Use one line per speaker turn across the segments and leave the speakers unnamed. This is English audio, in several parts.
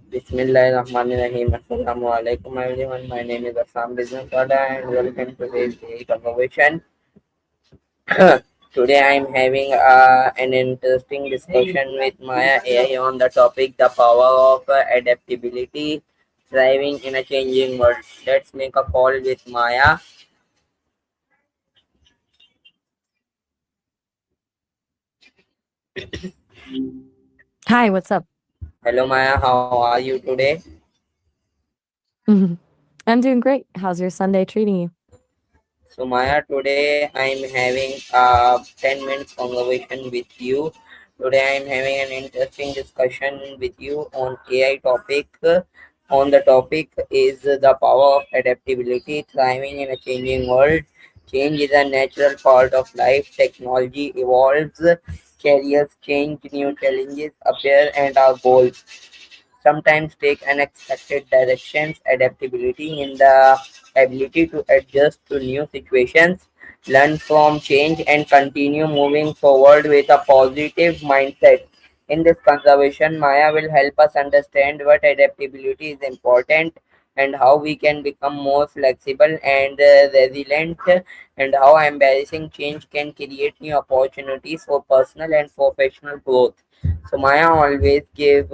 Bismillahirrahmanirrahim. Assalamu alaikum everyone. My name is Assam Business Wada and welcome to today's daily conversation. Today I am having an interesting discussion with Maya AI on the topic the power of adaptability, thriving in a changing world. Let's make a call with Maya.
Hi, what's up?
Hello Maya, how are you today?
I'm doing great. How's your Sunday treating you?
So Maya, today I'm having a 10 minutes conversation with you. Today I'm having an interesting discussion with you on AI topic. On the topic is the power of adaptability, thriving in a changing world. Change is a natural part of life. Technology evolves, careers change, new challenges appear, and our goals sometimes take unexpected directions. Adaptability in the ability to adjust to new situations, learn from change, and continue moving forward with a positive mindset. In this conservation, Maya will help us understand what adaptability is important and how we can become more flexible and resilient, and how embarrassing change can create new opportunities for personal and professional growth. So Maya always give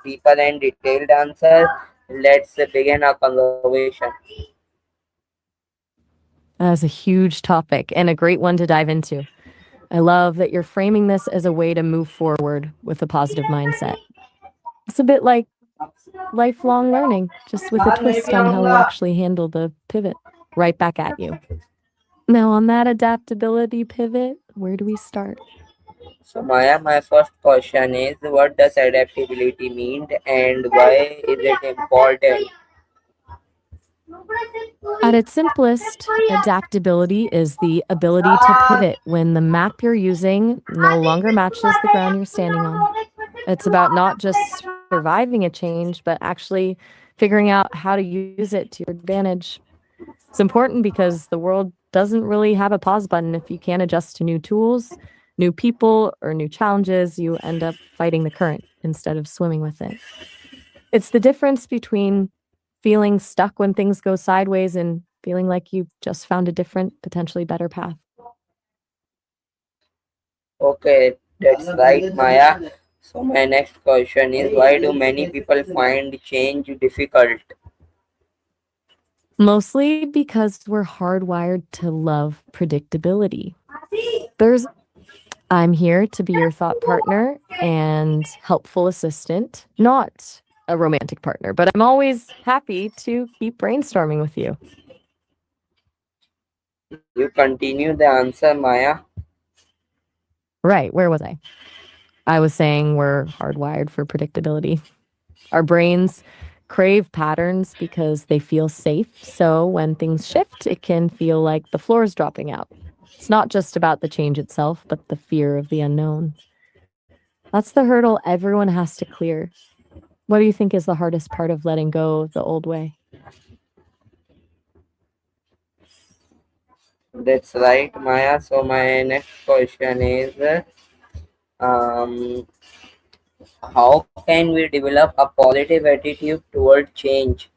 deeper and detailed answers. Let's begin our conversation.
That's a huge topic and a great one to dive into. I love that you're framing this as a way to move forward with a positive mindset. It's a bit like lifelong learning, just with a twist on how we actually handle the pivot. Right back at you. Now, on that adaptability pivot, where do we start?
So Maya, my first question is, what does adaptability mean and why is it important?
At its simplest, adaptability is the ability to pivot when the map you're using no longer matches the ground you're standing on. It's about not just surviving a change, but actually figuring out how to use it to your advantage. It's important because the world doesn't really have a pause button. If you can't adjust to new tools, new people, or new challenges, you end up fighting the current instead of swimming with it. It's the difference between feeling stuck when things go sideways and feeling like you've just found a different, potentially better path.
Okay, that's right, Maya. So my next question is, why do many people find change difficult?
Mostly because we're hardwired to love predictability. There's I'm here to be your thought partner and helpful assistant, not a romantic partner, but I'm always happy to keep brainstorming with you.
You continue the answer, Maya.
Right, where was I? I was saying we're hardwired for predictability. Our brains crave patterns because they feel safe. So when things shift, it can feel like the floor is dropping out. It's not just about the change itself, but the fear of the unknown. That's the hurdle everyone has to clear. What do you think is the hardest part of letting go the old way?
That's right, Maya. So my next question is, um, how can we develop a positive attitude toward change?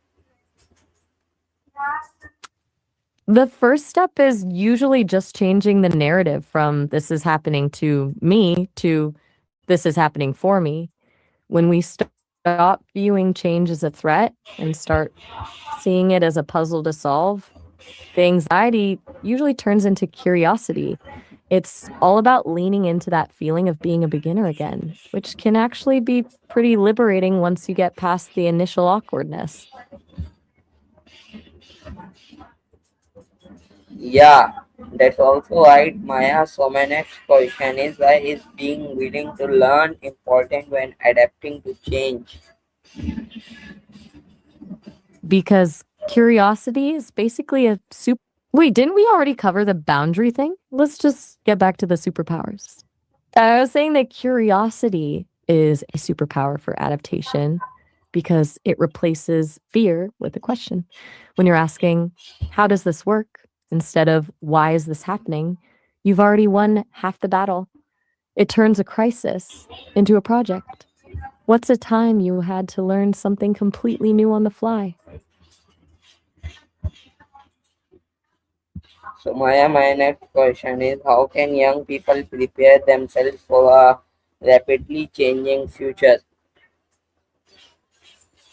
The first step is usually just changing the narrative from this is happening to me to this is happening for me. When we stop viewing change as a threat and start seeing it as a puzzle to solve, the anxiety usually turns into curiosity. It's all about leaning into that feeling of being a beginner again, which can actually be pretty liberating once you get past the initial awkwardness.
Yeah, that's also right, Maya. So my next question is, why is being willing to learn important when adapting to change?
Because curiosity is basically a super. Wait, didn't we already cover the boundary thing? Let's just get back to the superpowers. I was saying that curiosity is a superpower for adaptation because it replaces fear with a question. When you're asking, how does this work? Instead of, why is this happening? You've already won half the battle. It turns a crisis into a project. What's a time you had to learn something completely new on the fly?
So Maya, my next question is how can young people prepare themselves for a rapidly changing future?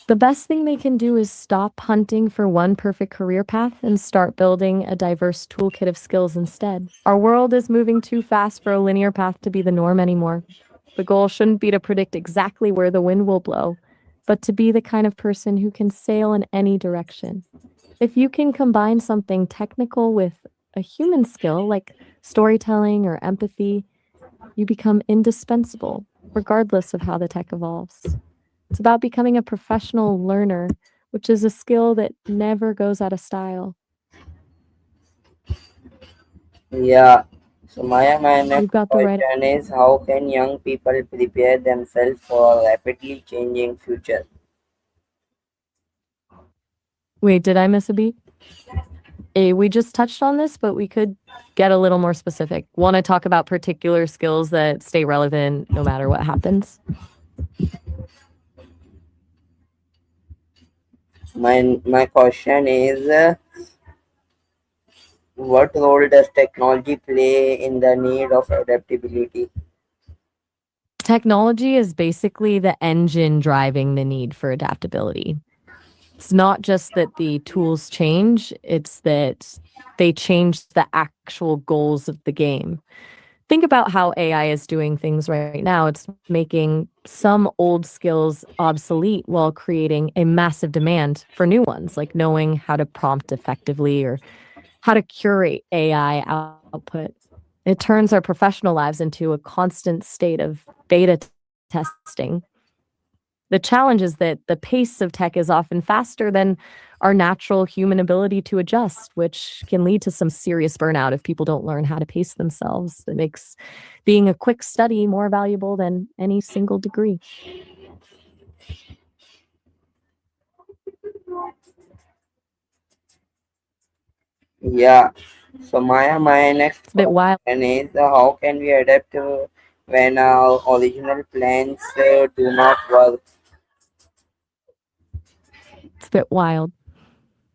The best thing they can do is stop hunting for one perfect career path and start building a diverse toolkit of skills instead. Our world is moving too fast for a linear path to be the norm anymore. The goal shouldn't be to predict exactly where the wind will blow, but to be the kind of person who can sail in any direction. If you can combine something technical with a human skill like storytelling or empathy, you become indispensable, regardless of how the tech evolves. It's about becoming a professional learner, which is a skill that never goes out of style.
Yeah. So Maya, my
You've
next
got the right.
question is how can young people prepare themselves for a rapidly changing future?
Wait, did I miss a beat? We just touched on this, but we could get a little more specific. Want to talk about particular skills that stay relevant no matter what happens?
My question is what role does technology play in the need of adaptability?
Technology is basically the engine driving the need for adaptability. It's not just that the tools change, it's that they change the actual goals of the game. Think about how AI is doing things right now. It's making some old skills obsolete while creating a massive demand for new ones, like knowing how to prompt effectively or how to curate AI output. It turns our professional lives into a constant state of beta testing. The challenge is that the pace of tech is often faster than our natural human ability to adjust, which can lead to some serious burnout if people don't learn how to pace themselves. It makes being a quick study more valuable than any single degree.
Yeah. So Maya, my next
It's a bit wild.
question is how can we adapt when our original plans do not work?
It's a bit wild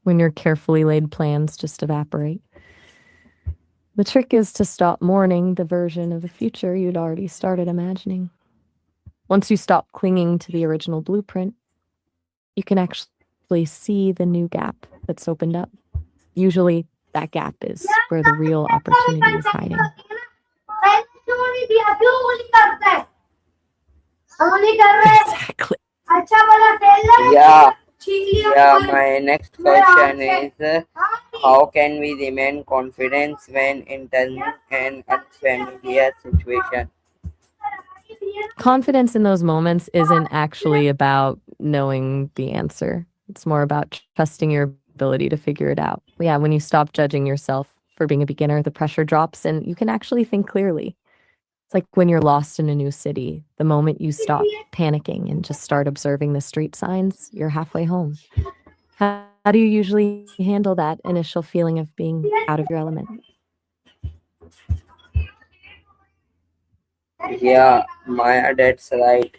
when your carefully laid plans just evaporate. The trick is to stop mourning the version of the future you'd already started imagining. Once you stop clinging to the original blueprint, you can actually see the new gap that's opened up. Usually, that gap is where the real opportunity is hiding. Exactly.
Yeah. Yeah, my next question is how can we remain confident when entering an unfamiliar situation?
Confidence in those moments isn't actually about knowing the answer. It's more about trusting your ability to figure it out. Yeah, when you stop judging yourself for being a beginner, the pressure drops and you can actually think clearly. It's like when you're lost in a new city, the moment you stop panicking and just start observing the street signs, you're halfway home. How do you usually handle that initial feeling of being out of your element?
Yeah, Maya, that's right.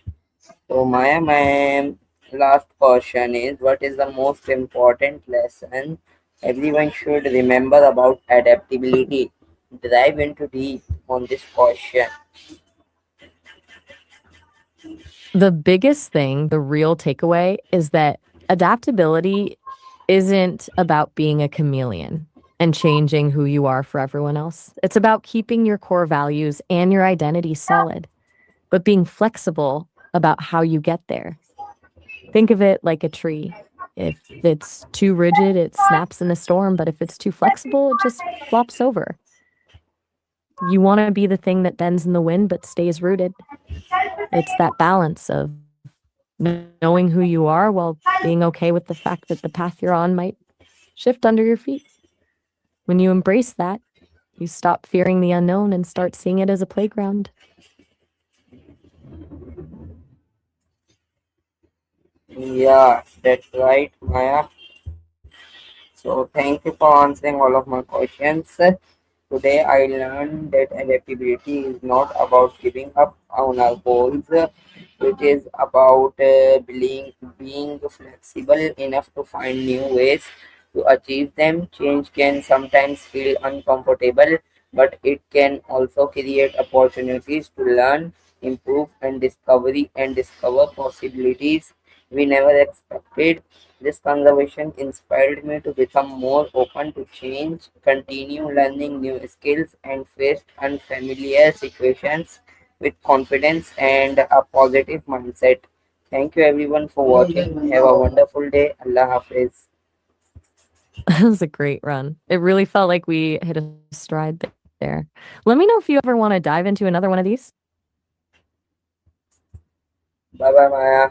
So, Maya, my last question is what is the most important lesson everyone should remember about adaptability? Dive into deep on this question.
The biggest thing, the real takeaway, is that adaptability isn't about being a chameleon and changing who you are for everyone else. It's about keeping your core values and your identity solid, but being flexible about how you get there. Think of it like a tree. If it's too rigid, it snaps in the storm, but if it's too flexible, it just flops over. You want to be the thing that bends in the wind but stays rooted. It's that balance of knowing who you are while being okay with the fact that the path you're on might shift under your feet. When you embrace that, you stop fearing the unknown and start seeing it as a playground.
Yeah, that's right, Maya. So, thank you for answering all of my questions. Today, I learned that adaptability is not about giving up on our goals, It is about being flexible enough to find new ways to achieve them. Change can sometimes feel uncomfortable, but it can also create opportunities to learn, improve, and discover possibilities we never expected. This conservation inspired me to become more open to change, continue learning new skills, and face unfamiliar situations with confidence and a positive mindset. Thank you everyone for watching. Have a wonderful day. Allah Hafiz.
That was a great run. It really felt like we hit a stride there. Let me know if you ever want to dive into another one of these.
Bye bye, Maya.